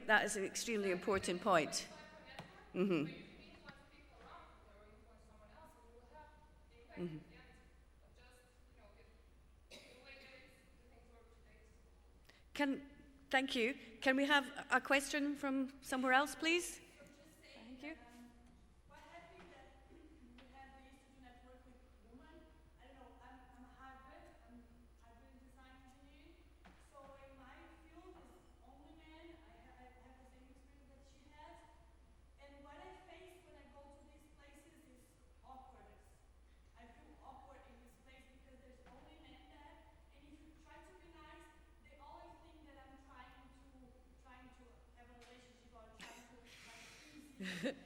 that is an extremely important point. Mm-hmm. Mm-hmm. Thank you. Can we have a question from somewhere else, please? Thank you. Quite happy that we have the Institute network with women. I don't know, I'm a hybrid. I'm hybrid design engineering. So in my field is only men. I have the same experience that she has. And what I face when I go to these places is awkwardness. I feel awkward in this place because there's only men there. And if you try to be nice, they always think that I'm trying to have a relationship or trying to easy.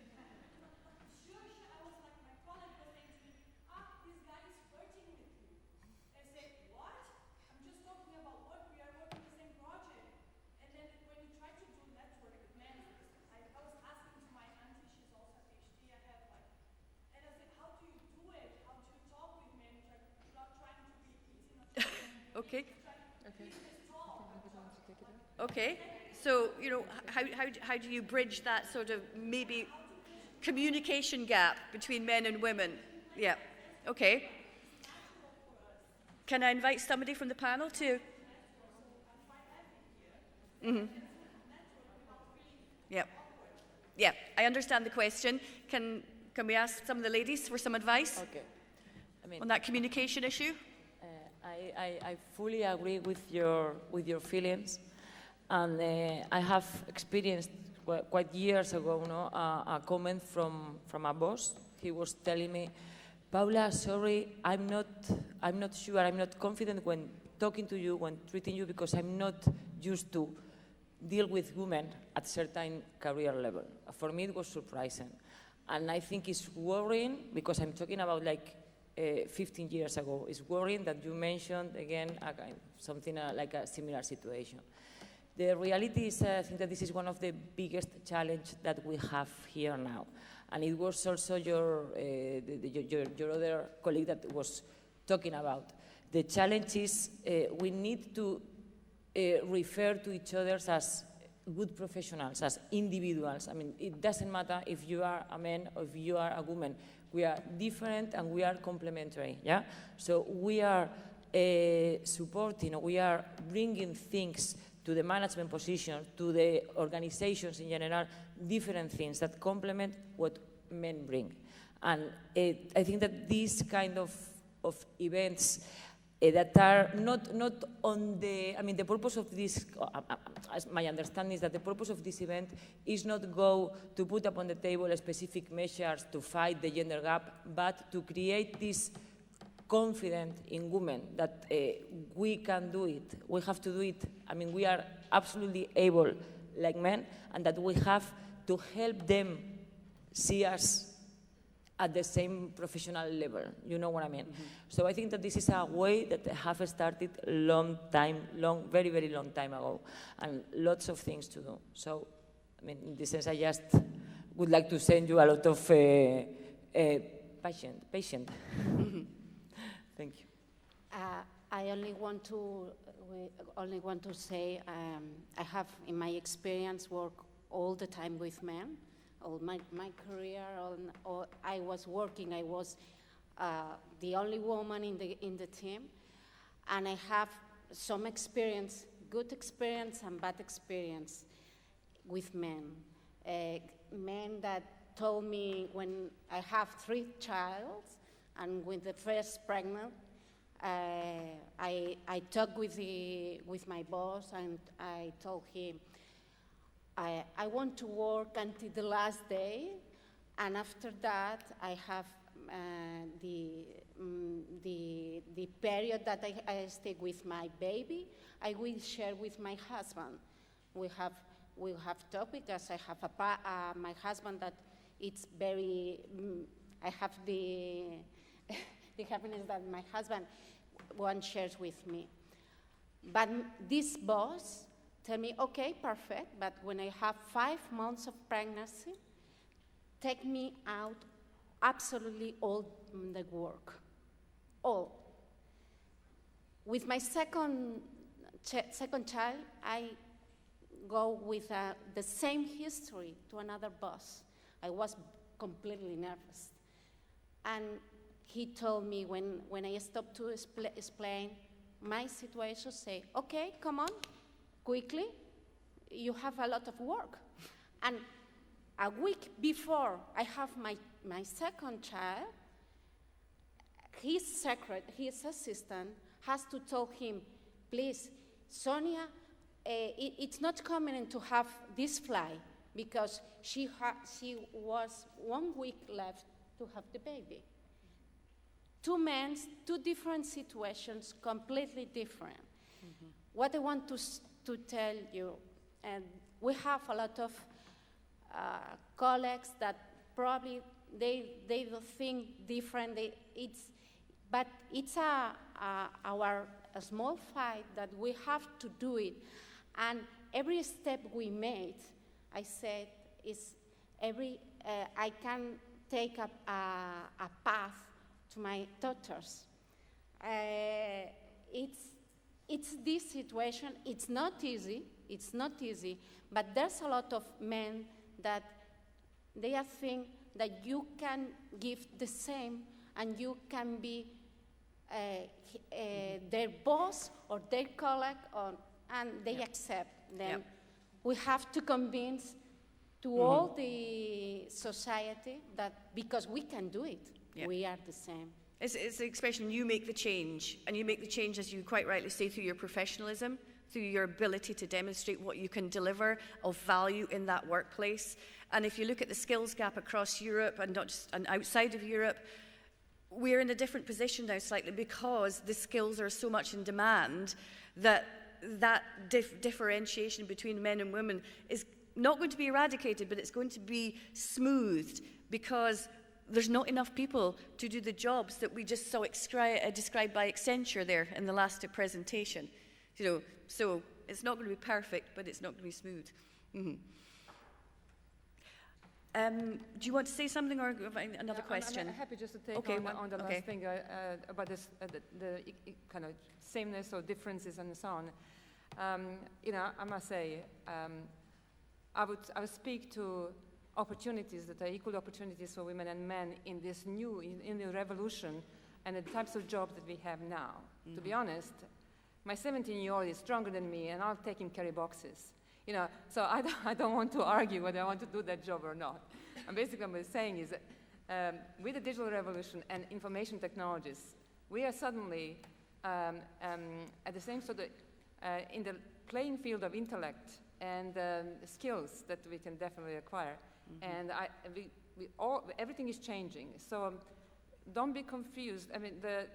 Okay. Okay. So, you know, how do you bridge that sort of maybe communication gap between men and women? Yeah. Okay. Can I invite somebody from the panel to? Mm-hmm. Yeah. Yeah. I understand the question. Can we ask some of the ladies for some advice? Okay. On that communication issue? I fully agree with your feelings, and I have experienced quite years ago, a comment from a boss. He was telling me, "Paula, sorry, I'm not sure, I'm not confident when talking to you, when treating you, because I'm not used to deal with women at certain career level." For me, it was surprising, and I think it's worrying because I'm talking about like 15 years ago. It's worrying that you mentioned, again, something like a similar situation. The reality is, I think that this is one of the biggest challenges that we have here now. And it was also your other colleague that was talking about. The challenge is we need to refer to each other as good professionals, as individuals. I mean, it doesn't matter if you are a man or if you are a woman. We are different and we are complementary, yeah? So we are supporting, we are bringing things to the management position, to the organizations in general, different things that complement what men bring. And I think that these kind of events that are not on the, I mean, the purpose of this, as my understanding is that the purpose of this event is not go to put up on the table specific measures to fight the gender gap, but to create this confidence in women that we can do it, we have to do it. I mean, we are absolutely able like men, and that we have to help them see us at the same professional level, you know what I mean? Mm-hmm. So I think that this is a way that have started very, very long time ago, and lots of things to do. So, I mean, in this sense, I just would like to send you a lot of patience. Mm-hmm. Thank you. I only want to say I have, in my experience, worked all the time with men. All my career, I was working. I was the only woman in the team, and I have some experience, good experience and bad experience with men. Men that told me when I have 3 children, and when the first pregnant, I talked with my boss, and I told him, I want to work until the last day, and after that I have the period that I stay with my baby, I will share with my husband. We have talked because I have my husband that it's very. I have the happiness that my husband one shares with me, but this boss tell me, okay, perfect, but when I have 5 months of pregnancy, take me out absolutely all the work, all. With my second child, I go with the same history to another boss. I was completely nervous. And he told me when I stopped to explain my situation, say, okay, come on, quickly, you have a lot of work. And a week before I have my second child, his assistant has to tell him, please, Sonia, it's not convenient to have this flight because she was 1 week left to have the baby. 2 men, 2 different situations, completely different. Mm-hmm. What I want to tell you, and we have a lot of colleagues that probably they will think different. But it's our small fight that we have to do it. And every step we made, I said, is I can take a path to my daughters. It's this situation. It's not easy, but there's a lot of men that they think that you can give the same and you can be their boss or their colleague, and they accept them. Yep. We have to convince to all the society that because we can do it, we are the same. It's the expression, you make the change, and you make the change, as you quite rightly say, through your professionalism, through your ability to demonstrate what you can deliver of value in that workplace. And if you look at the skills gap across Europe and not just and outside of Europe, we're in a different position now slightly because the skills are so much in demand that differentiation between men and women is not going to be eradicated, but it's going to be smoothed because there's not enough people to do the jobs that we just saw described by Accenture there in the last presentation. So it's not going to be perfect, but it's not going to be smooth. Mm-hmm. Do you want to say something or another question? I'm happy just to take on the last thing about this, the kind of sameness or differences and so on. I must say, I would speak to opportunities that are equal opportunities for women and men in this new, in the revolution and the types of jobs that we have now. Mm-hmm. To be honest, my 17-year-old is stronger than me and I'll take him carry boxes. So I don't want to argue whether I want to do that job or not. And basically what I'm saying is that with the digital revolution and information technologies, we are suddenly at the same sort of, in the playing field of intellect and skills that we can definitely acquire. Mm-hmm. And everything is changing. So don't be confused. I mean, the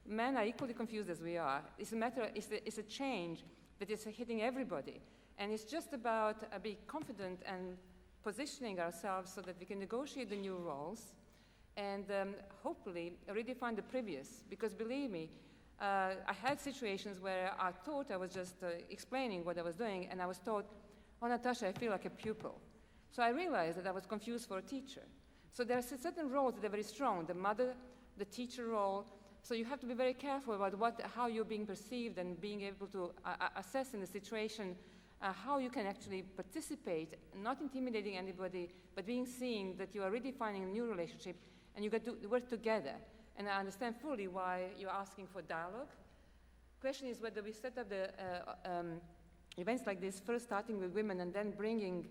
men are equally confused as we are. It's a change that is hitting everybody. And it's just about being confident and positioning ourselves so that we can negotiate the new roles and hopefully redefine the previous. Because believe me, I had situations where I thought I was just explaining what I was doing, and I was told, oh, Natasha, I feel like a pupil. So I realized that I was confused for a teacher. So there are certain roles that are very strong, the mother, the teacher role. So you have to be very careful about how you're being perceived and being able to assess in the situation how you can actually participate, not intimidating anybody, but being seen that you are redefining a new relationship and you got to work together. And I understand fully why you're asking for dialogue. Question is whether we set up the events like this, first starting with women and then bringing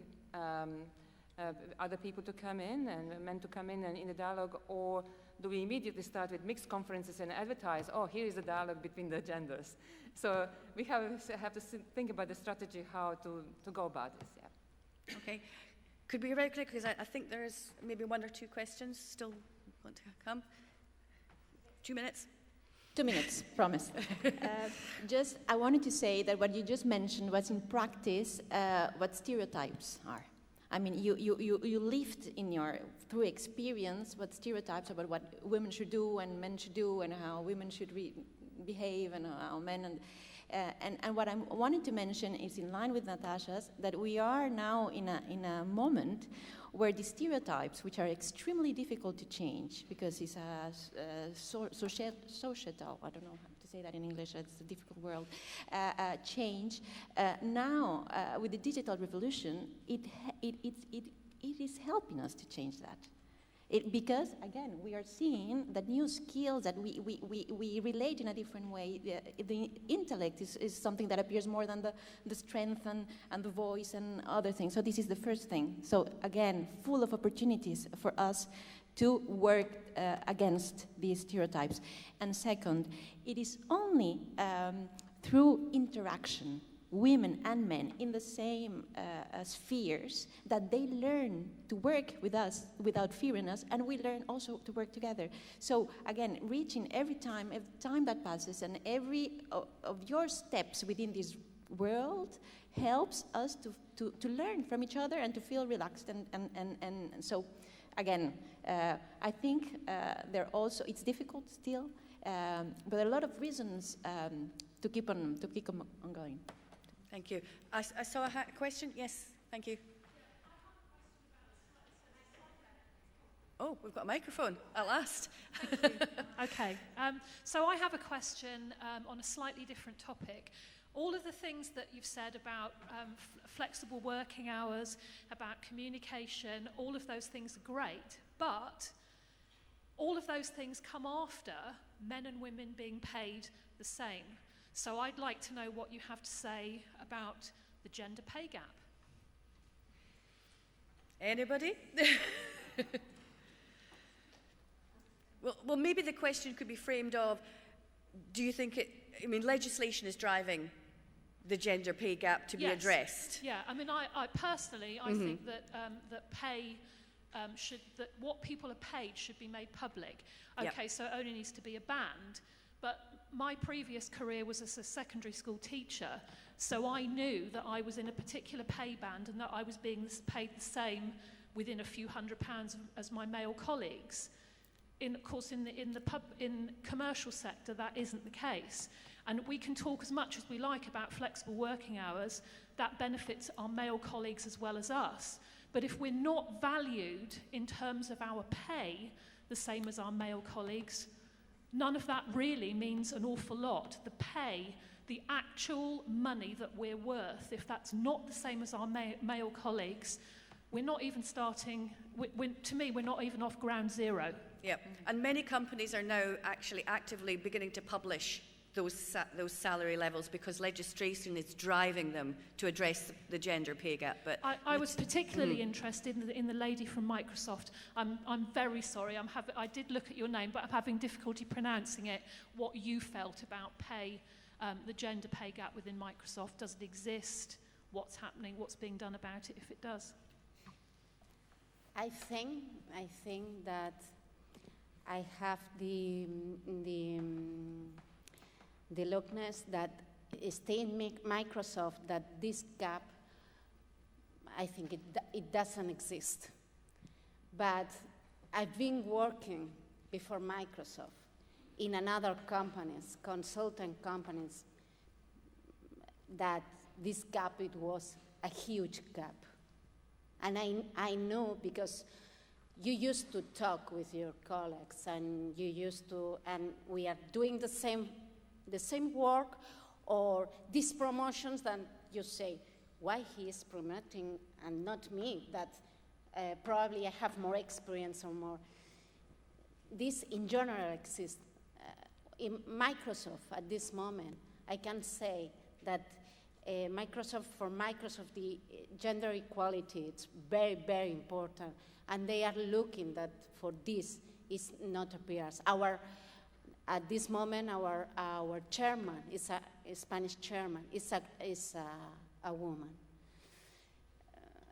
other people to come in and men to come in and in the dialogue, or do we immediately start with mixed conferences and advertise, oh, here is a dialogue between the genders? So we have to think about the strategy, how to go about this, yeah. Okay. Could we be very quick, because I think there's maybe 1 or 2 questions still want to come. 2 minutes. 2 minutes, promise. I wanted to say that what you just mentioned was in practice what stereotypes are. I mean, you lived through experience what stereotypes about what women should do and men should do and how women should behave and how men and what I wanted to mention is in line with Natasha's, that we are now in a moment where the stereotypes, which are extremely difficult to change because it's a societal, I don't know how to say that in English, it's a difficult word, change. Now, with the digital revolution, it is helping us to change that. Because, again, we are seeing that new skills that we relate in a different way. The intellect is something that appears more than the strength and the voice and other things. So this is the first thing. So, again, full of opportunities for us to work against these stereotypes. And second, it is only through interaction, women and men in the same spheres, that they learn to work with us without fearing us, and we learn also to work together. So again, reaching every time that passes, and every of your steps within this world helps us to learn from each other and to feel relaxed. And so again, I think it's difficult still, but a lot of reasons to keep on going. Thank you. I saw a question. Yes, thank you. Oh, we've got a microphone at last. Okay. So I have a question on a slightly different topic. All of the things that you've said about flexible working hours, about communication, all of those things are great, but all of those things come after men and women being paid the same. So I'd like to know what you have to say about the gender pay gap. Anybody? Well, maybe the question could be framed of, do you think legislation is driving the gender pay gap to be addressed? Yeah, I mean, I personally, I think that that pay that what people are paid should be made public. Okay, so it only needs to be a band, but my previous career was as a secondary school teacher, so I knew that I was in a particular pay band and that I was being paid the same within a few £100s as my male colleagues. Of course, in the commercial sector, that isn't the case. And we can talk as much as we like about flexible working hours. That benefits our male colleagues as well as us. But if we're not valued in terms of our pay the same as our male colleagues, none of that really means an awful lot. The pay, the actual money that we're worth, if that's not the same as our male colleagues, we're not even starting, to me, we're not even off ground zero. Yeah, and many companies are now actually actively beginning to publish those salary levels because legislation is driving them to address the gender pay gap. But I was particularly interested in the lady from Microsoft. I'm very sorry. I did look at your name, but I'm having difficulty pronouncing it. What you felt about pay, the gender pay gap within Microsoft? Does it exist? What's happening? What's being done about it if it does? I think that I have the lookness that stay in Microsoft, that this gap, I think it doesn't exist. But I've been working before Microsoft in another companies, consultant companies, that this gap, it was a huge gap. And I know because you used to talk with your colleagues and and we are doing the same work, or these promotions that you say, why he is promoting and not me, that probably I have more experience or more. This in general exists. In Microsoft at this moment, I can say that for Microsoft, the gender equality, it's very, very important. And they are looking that for this is not appears. At this moment, our chairman is a Spanish chairman, is a woman.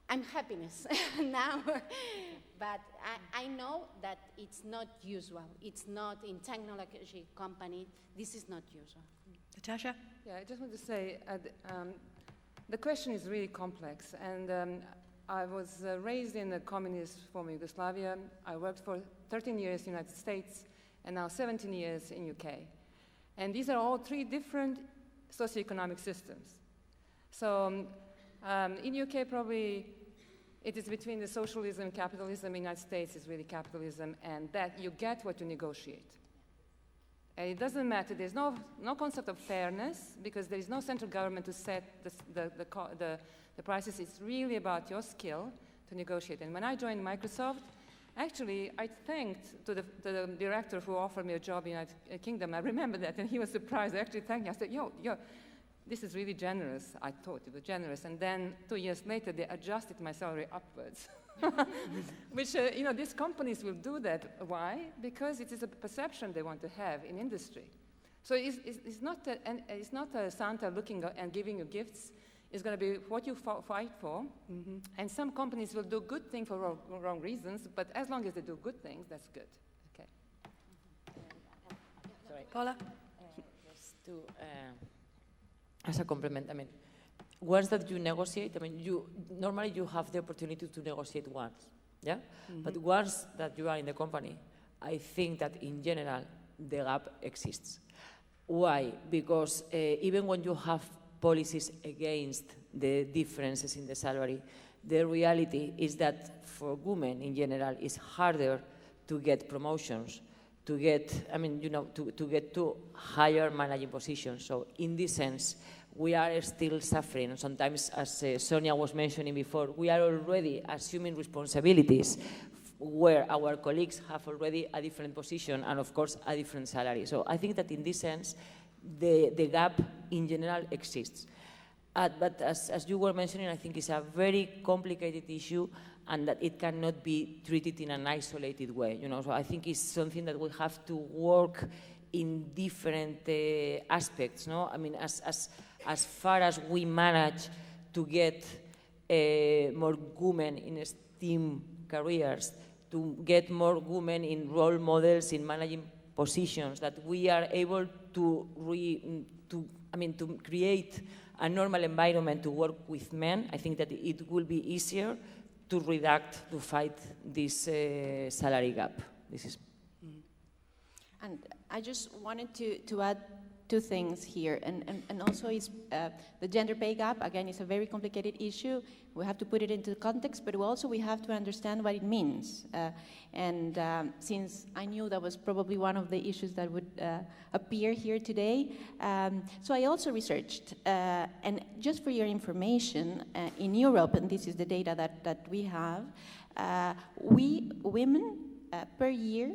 I'm happiness now, but I know that it's not usual. It's not in technology company. This is not usual. Natasha? Yeah, I just want to say the question is really complex, and I was raised in the communist former Yugoslavia. I worked for 13 years in the United States, and now 17 years in UK. And these are all three different socioeconomic systems. So in UK, probably it is between the socialism and capitalism. In the United States, it's really capitalism, and that you get what you negotiate. And it doesn't matter, there's no concept of fairness, because there is no central government to set the prices. It's really about your skill to negotiate. And when I joined Microsoft, actually, I thanked to the director who offered me a job in the United Kingdom. I remember that, and he was surprised. I actually thanked him. I said, yo, this is really generous. I thought it was generous. And then 2 years later, they adjusted my salary upwards. Which, these companies will do that. Why? Because it is a perception they want to have in industry. So it's not a Santa looking and giving you gifts. It's going to be what you fight for. Mm-hmm. And some companies will do good things for wrong reasons, but as long as they do good things, that's good. Okay. Sorry. Paula? Just to, as a complement, I mean, once that you negotiate, I mean, normally you have the opportunity to negotiate once, yeah? Mm-hmm. But once that you are in the company, I think that in general, the gap exists. Why? Because even when you have policies against the differences in the salary, the reality is that for women in general, it's harder to get promotions, to get, to get to higher managing positions. So in this sense, we are still suffering. Sometimes, as Sonia was mentioning before, we are already assuming responsibilities where our colleagues have already a different position and, of course, a different salary. So I think that in this sense, the gap in general exists. But as you were mentioning, I think it's a very complicated issue and that it cannot be treated in an isolated way. So I think it's something that we have to work in different aspects. No? I mean, as far as we manage to get more women in STEM careers, to get more women in role models in managing positions, that we are able to create a normal environment to work with men, I think that it will be easier to fight this salary gap. This is. And I just wanted to add two things here, and also is the gender pay gap. Again, is a very complicated issue. We have to put it into context, but also we have to understand what it means. Since I knew that was probably one of the issues that would appear here today, so I also researched, and just for your information, in Europe, and this is the data that we have, we women per year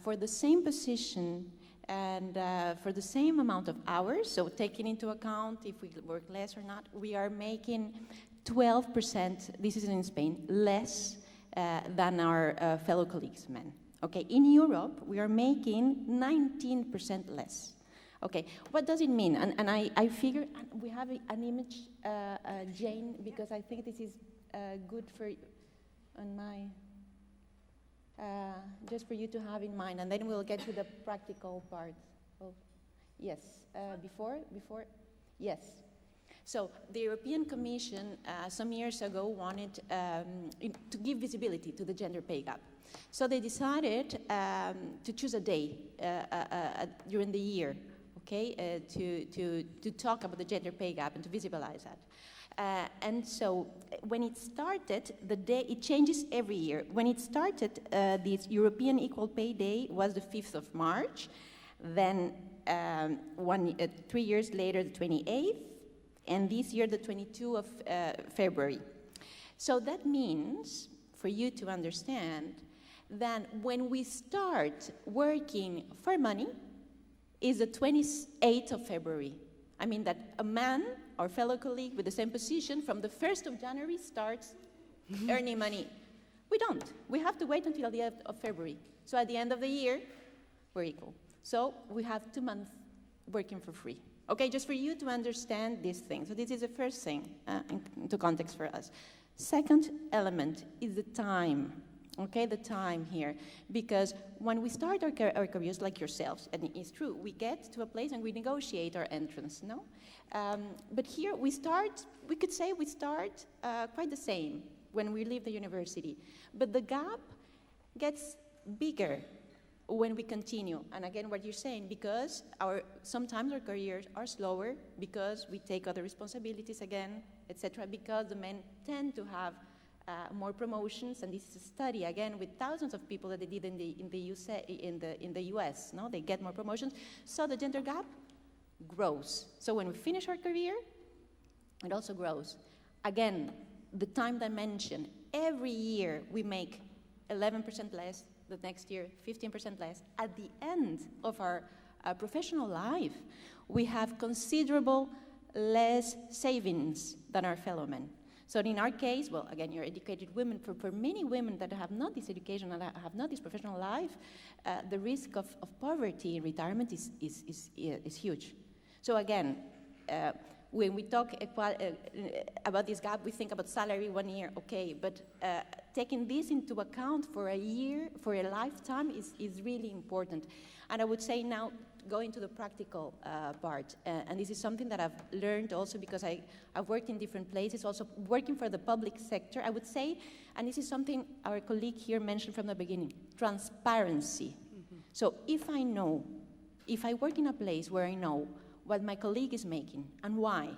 for the same position and for the same amount of hours, so taking into account if we work less or not, we are making 12%, this is in Spain, less than our fellow colleagues, men. Okay, in Europe, we are making 19% less. Okay, what does it mean? And I figure, we have an image, Jane, because I think this is good for, on my, just for you to have in mind, and then we'll get to the practical part. Oh, yes, before, yes. So the European Commission some years ago wanted to give visibility to the gender pay gap. So they decided to choose a day during the year, okay, to talk about the gender pay gap and to visualize that. And so when it started, the day, it changes every year. When it started, this European Equal Pay Day was the 5th of March, then 3 years later, the 28th, and this year, the 22nd of February. So that means, for you to understand, that when we start working for money, is the 28th of February. I mean that a man, our fellow colleague with the same position, from the 1st of January starts earning money. We don't. We have to wait until the end of February. So at the end of the year, we're equal. So we have 2 months working for free. Okay, just for you to understand this thing. So this is the first thing into context for us. Second element is the time. Okay, the time here. Because when we start our careers, like yourselves, and it's true, we get to a place and we negotiate our entrance, no? But here we could say we start quite the same when we leave the university. But the gap gets bigger when we continue. And again, what you're saying, because sometimes our careers are slower, because we take other responsibilities again, etc., because the men tend to have more promotions, and this is a study again with thousands of people that they did in the US. No, they get more promotions, so the gender gap grows. So when we finish our career, it also grows. Again, the time dimension. Every year we make 11% less. The next year, 15% less. At the end of our professional life, we have considerable less savings than our fellow men. So in our case, well, again, you're educated women. For many women that have not this education and have not this professional life, the risk of poverty in retirement is huge. So again, when we talk about this gap, we think about salary 1 year, okay, but taking this into account for a year, for a lifetime is really important. And I would say now, going to the practical part, and this is something that I've learned also because I've worked in different places, also working for the public sector, I would say, and this is something our colleague here mentioned from the beginning, transparency. Mm-hmm. So if I work in a place where I know what my colleague is making and why,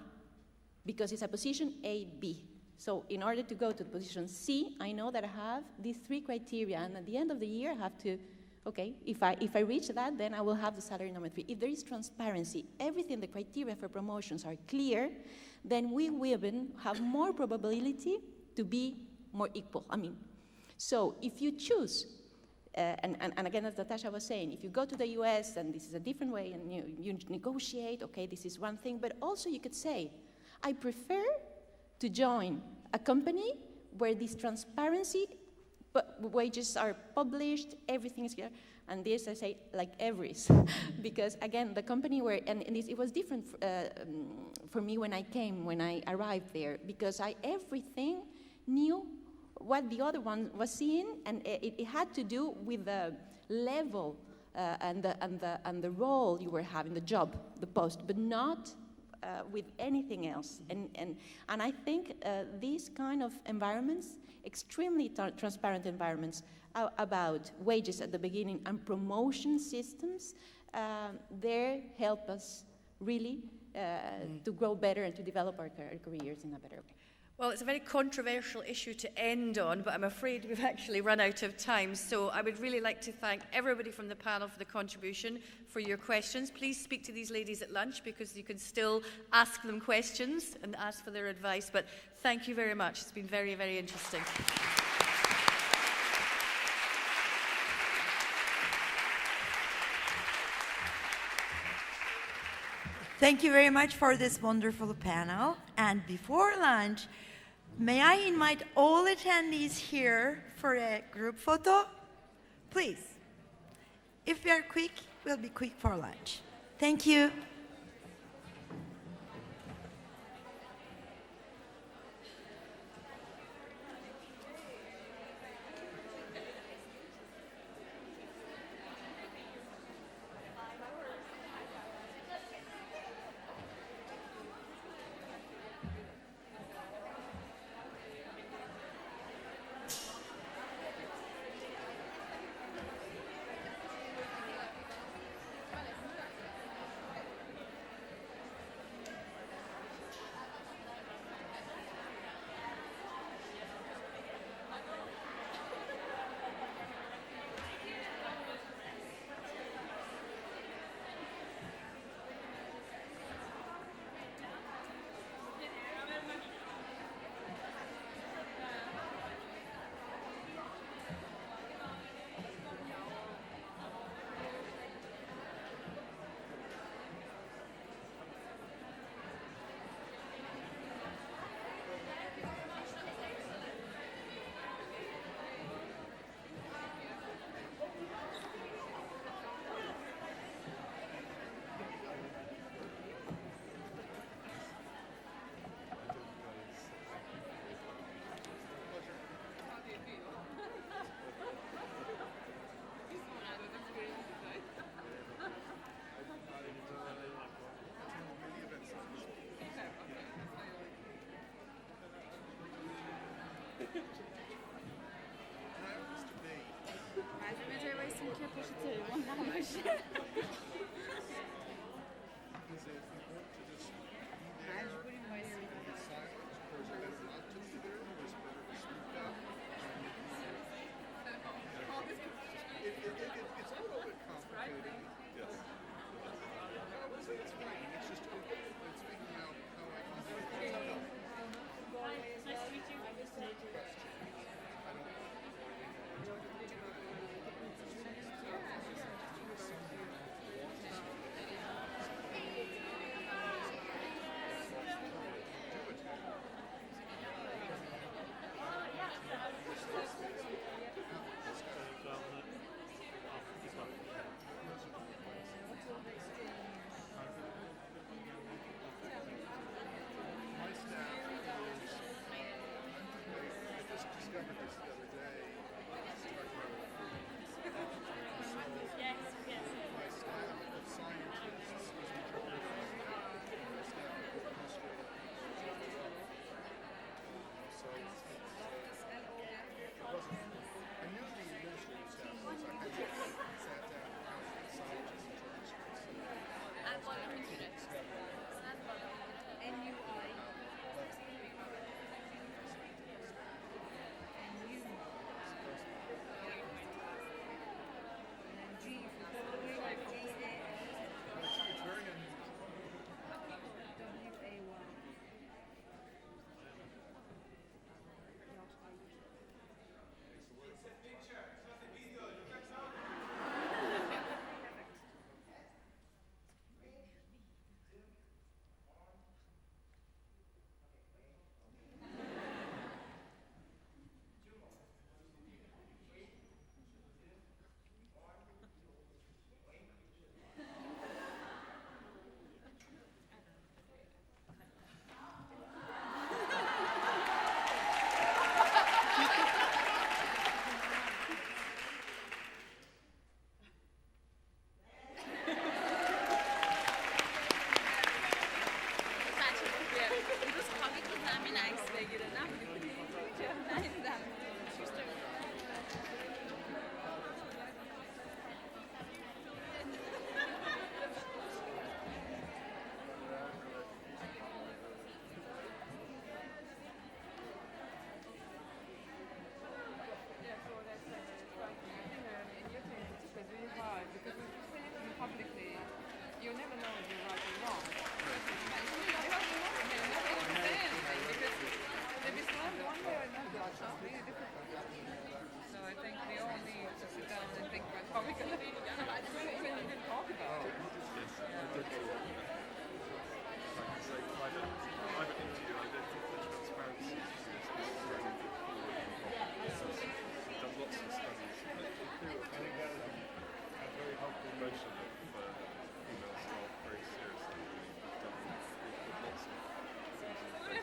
because it's a position A, B. So in order to go to the position C, I know that I have these 3 criteria, and at the end of the year, I have to, okay, if I reach that, then I will have the salary number 3. If there is transparency, everything, the criteria for promotions are clear, then we women have more probability to be more equal. I mean, so if you choose, and again, as Natasa was saying, if you go to the US, and this is a different way, and you negotiate, okay, this is one thing, but also you could say, I prefer to join a company where this transparency, but wages are published, everything is here, and this I say like Everest, because again, the company where, and it was different for me when I arrived there, because everything knew what the other one was seeing, and it had to do with the level and the role you were having, the job, the post, but not with anything else. And I think these kind of environments, extremely transparent environments about wages at the beginning and promotion systems, they help us really to grow better and to develop our careers in a better way. Well, it's a very controversial issue to end on, but I'm afraid we've actually run out of time. So I would really like to thank everybody from the panel for the contribution, for your questions. Please speak to these ladies at lunch because you can still ask them questions and ask for their advice. But thank you very much. It's been very, very interesting. Thank you very much for this wonderful panel. And before lunch, may I invite all attendees here for a group photo? Please. If we are quick, we'll be quick for lunch. Thank you.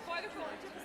Wonderful.